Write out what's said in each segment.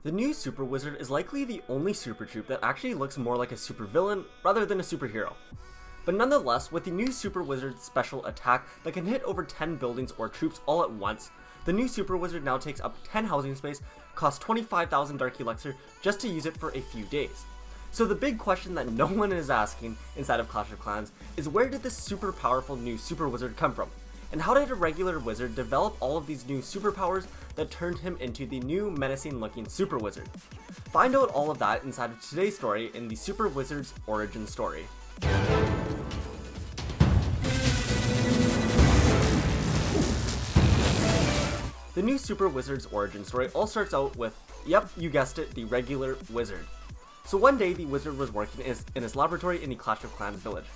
The new Super Wizard is likely the only super troop that actually looks more like a super villain rather than a superhero. But nonetheless, with the new Super Wizard's special attack that can hit over 10 buildings or troops all at once, the new Super Wizard now takes up 10 housing space, costs 25,000 Dark Elixir just to use it for a few days. So the big question that no one is asking inside of Clash of Clans is, where did this super powerful new Super Wizard come from? And how did a regular wizard develop all of these new superpowers that turned him into the new menacing looking Super Wizard? Find out all of that inside of today's story in the Super Wizard's origin story. The new Super Wizard's origin story all starts out with, yep, you guessed it, the regular wizard. So one day the wizard was working in his laboratory in the Clash of Clans village.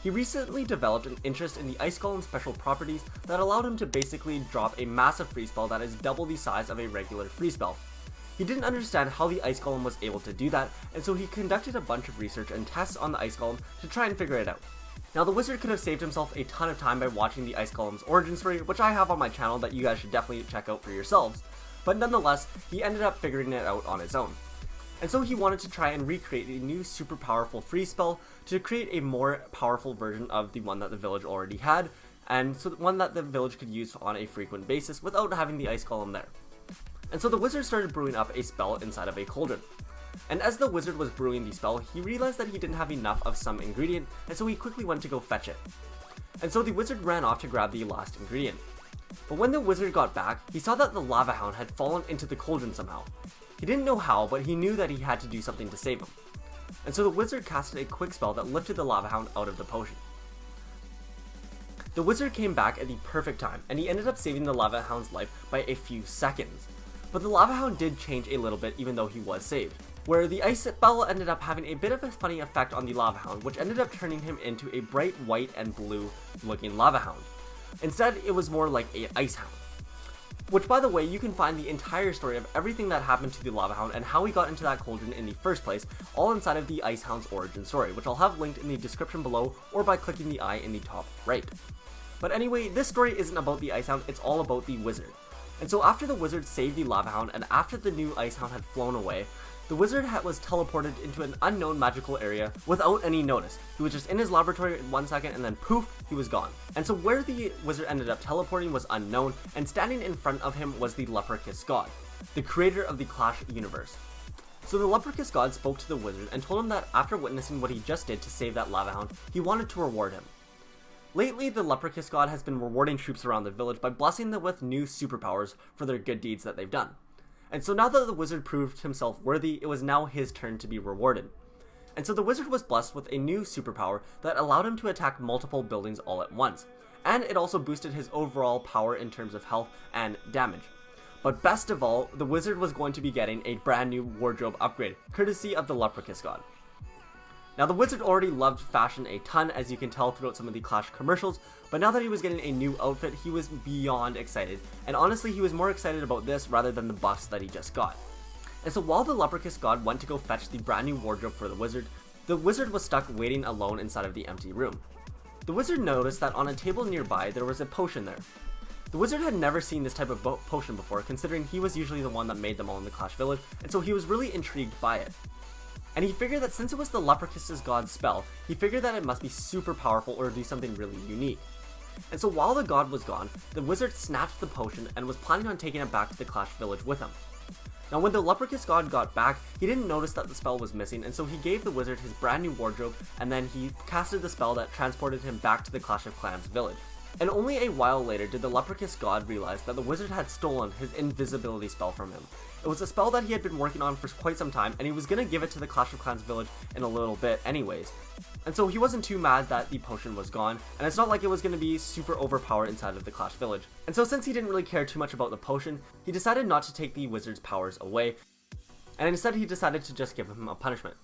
He recently developed an interest in the Ice Golem's special properties that allowed him to basically drop a massive free spell that is double the size of a regular free spell. He didn't understand how the Ice Golem was able to do that, and so he conducted a bunch of research and tests on the Ice Golem to try and figure it out. Now the wizard could have saved himself a ton of time by watching the Ice Golem's origin story, which I have on my channel that you guys should definitely check out for yourselves, but nonetheless, he ended up figuring it out on his own. And so he wanted to try and recreate a new super powerful free spell to create a more powerful version of the one that the village already had, and so one that the village could use on a frequent basis without having the Ice Golem there. And so the wizard started brewing up a spell inside of a cauldron. And as the wizard was brewing the spell, he realized that he didn't have enough of some ingredient, and so he quickly went to go fetch it. And so the wizard ran off to grab the last ingredient. But when the wizard got back, he saw that the lava hound had fallen into the cauldron somehow. He didn't know how, but he knew that he had to do something to save him. And so the wizard casted a quick spell that lifted the lava hound out of the potion. The wizard came back at the perfect time, and he ended up saving the lava hound's life by a few seconds. But the lava hound did change a little bit even though he was saved, where the ice spell ended up having a bit of a funny effect on the lava hound, which ended up turning him into a bright white and blue looking lava hound. Instead, it was more like an ice hound. Which, by the way, you can find the entire story of everything that happened to the lava hound and how he got into that cauldron in the first place, all inside of the Ice Hound's origin story, which I'll have linked in the description below or by clicking the eye in the top right. But anyway, this story isn't about the Ice Hound, it's all about the wizard. And so after the wizard saved the lava hound and after the new Ice Hound had flown away, the wizard was teleported into an unknown magical area without any notice. He was just in his laboratory in 1 second and then poof, he was gone. And so where the wizard ended up teleporting was unknown, and standing in front of him was the Leprechauns god, the creator of the Clash universe. So the Leprechauns god spoke to the wizard and told him that after witnessing what he just did to save that lava hound, he wanted to reward him. Lately, the Leprechauns god has been rewarding troops around the village by blessing them with new superpowers for their good deeds that they've done. And so now that the wizard proved himself worthy, it was now his turn to be rewarded. And so the wizard was blessed with a new superpower that allowed him to attack multiple buildings all at once. And it also boosted his overall power in terms of health and damage. But best of all, the wizard was going to be getting a brand new wardrobe upgrade, courtesy of the Leprechauns god. Now the wizard already loved fashion a ton, as you can tell throughout some of the Clash commercials, but now that he was getting a new outfit, he was beyond excited, and honestly he was more excited about this rather than the buffs that he just got. And so while the Leprechauns god went to go fetch the brand new wardrobe for the wizard was stuck waiting alone inside of the empty room. The wizard noticed that on a table nearby there was a potion there. The wizard had never seen this type of potion before, considering he was usually the one that made them all in the Clash village, and so he was really intrigued by it. And he figured that since it was the Leprechauns god's spell, he figured that it must be super powerful or do something really unique. And so while the god was gone, the wizard snatched the potion and was planning on taking it back to the Clash village with him. Now when the Leprechauns god got back, he didn't notice that the spell was missing, and so he gave the wizard his brand new wardrobe, and then he casted the spell that transported him back to the Clash of Clans village. And only a while later did the Leprechauns god realize that the wizard had stolen his invisibility spell from him. It was a spell that he had been working on for quite some time, and he was going to give it to the Clash of Clans village in a little bit anyways. And so he wasn't too mad that the potion was gone, and it's not like it was going to be super overpowered inside of the Clash village. And so since he didn't really care too much about the potion, he decided not to take the wizard's powers away, and instead he decided to just give him a punishment.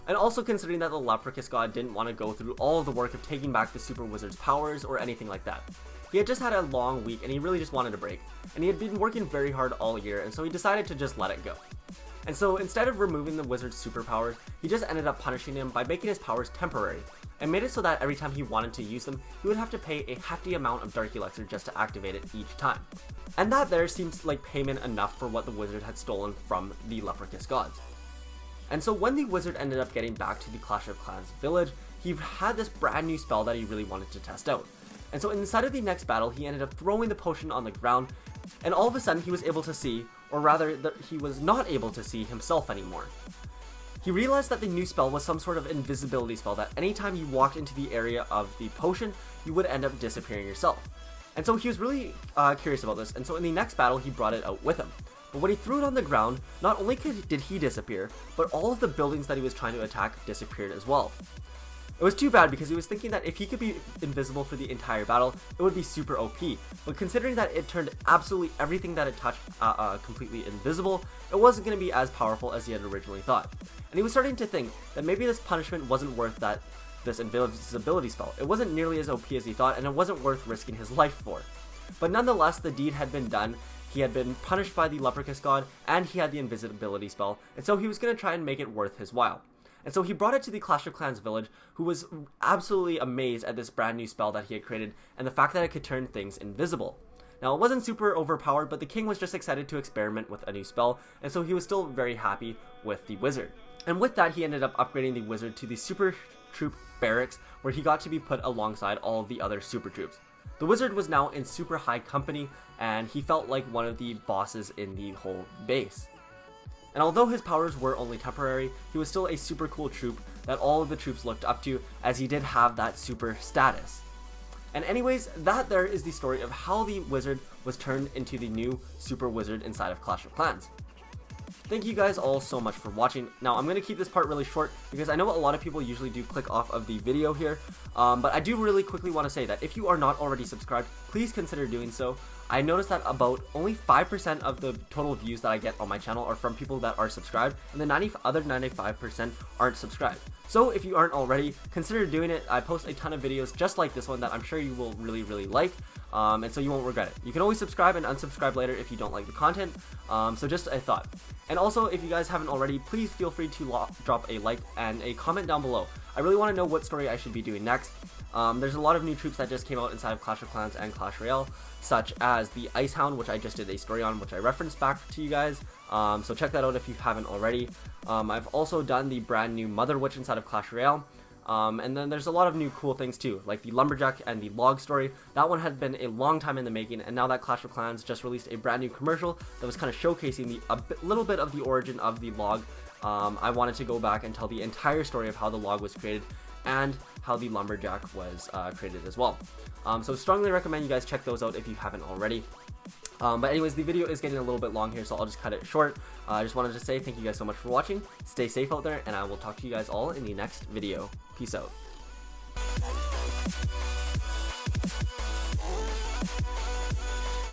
And also considering that the Leprechauns god didn't want to go through all of the work of taking back the super wizard's powers or anything like that. He had just had a long week and he really just wanted a break, and he had been working very hard all year, and so he decided to just let it go. And so instead of removing the wizard's superpowers, he just ended up punishing him by making his powers temporary. and made it so that every time he wanted to use them, he would have to pay a hefty amount of Dark Elixir just to activate it each time. And that there seems like payment enough for what the wizard had stolen from the Leprechauns gods. And so when the wizard ended up getting back to the Clash of Clans village, he had this brand new spell that he really wanted to test out. And so inside of the next battle, he ended up throwing the potion on the ground, and all of a sudden he was able to see, or rather he was not able to see himself anymore. He realized that the new spell was some sort of invisibility spell that anytime you walked into the area of the potion, you would end up disappearing yourself. And so he was really curious about this, and so in the next battle he brought it out with him. But when he threw it on the ground, not only did he disappear, but all of the buildings that he was trying to attack disappeared as well. It was too bad because he was thinking that if he could be invisible for the entire battle, it would be super OP. But considering that it turned absolutely everything that it touched completely invisible, it wasn't going to be as powerful as he had originally thought. And he was starting to think that maybe this punishment wasn't worth this invisibility spell. It wasn't nearly as OP as he thought, and it wasn't worth risking his life for. But nonetheless, the deed had been done. He had been punished by the Leprechauns god, and he had the invisibility spell, and so he was going to try and make it worth his while. And so he brought it to the Clash of Clans village, who was absolutely amazed at this brand new spell that he had created, and the fact that it could turn things invisible. Now, it wasn't super overpowered, but the king was just excited to experiment with a new spell, and so he was still very happy with the wizard. And with that, he ended up upgrading the wizard to the Super Troop Barracks, where he got to be put alongside all of the other super troops. The wizard was now in super high company, and he felt like one of the bosses in the whole base. And although his powers were only temporary, he was still a super cool troop that all of the troops looked up to, as he did have that super status. And anyways, that there is the story of how the wizard was turned into the new super wizard inside of Clash of Clans. Thank you guys all so much for watching. Now, I'm going to keep this part really short because I know a lot of people usually do click off of the video here, but I do really quickly want to say that if you are not already subscribed, please consider doing so. I noticed that about only 5% of the total views that I get on my channel are from people that are subscribed, and the other 95% aren't subscribed. So if you aren't already, consider doing it. I post a ton of videos just like this one that I'm sure you will really like, and so you won't regret it. You can always subscribe and unsubscribe later if you don't like the content, so just a thought. And also, if you guys haven't already, please feel free to drop a like and a comment down below. I really want to know what story I should be doing next. There's a lot of new troops that just came out inside of Clash of Clans and Clash Royale, such as the Icehound, which I just did a story on, which I referenced back to you guys, so check that out if you haven't already. I've also done the brand new Mother Witch inside of Clash Royale, and then there's a lot of new cool things too, like the Lumberjack and the Log story. That one had been a long time in the making, and now that Clash of Clans just released a brand new commercial that was kind of showcasing a little bit of the origin of the Log. I wanted to go back and tell the entire story of how the Log was created and how the Lumberjack was created as well. So strongly recommend you guys check those out if you haven't already. But anyways, the video is getting a little bit long here, so I'll just cut it short. I just wanted to say thank you guys so much for watching. Stay safe out there, and I will talk to you guys all in the next video. Peace out.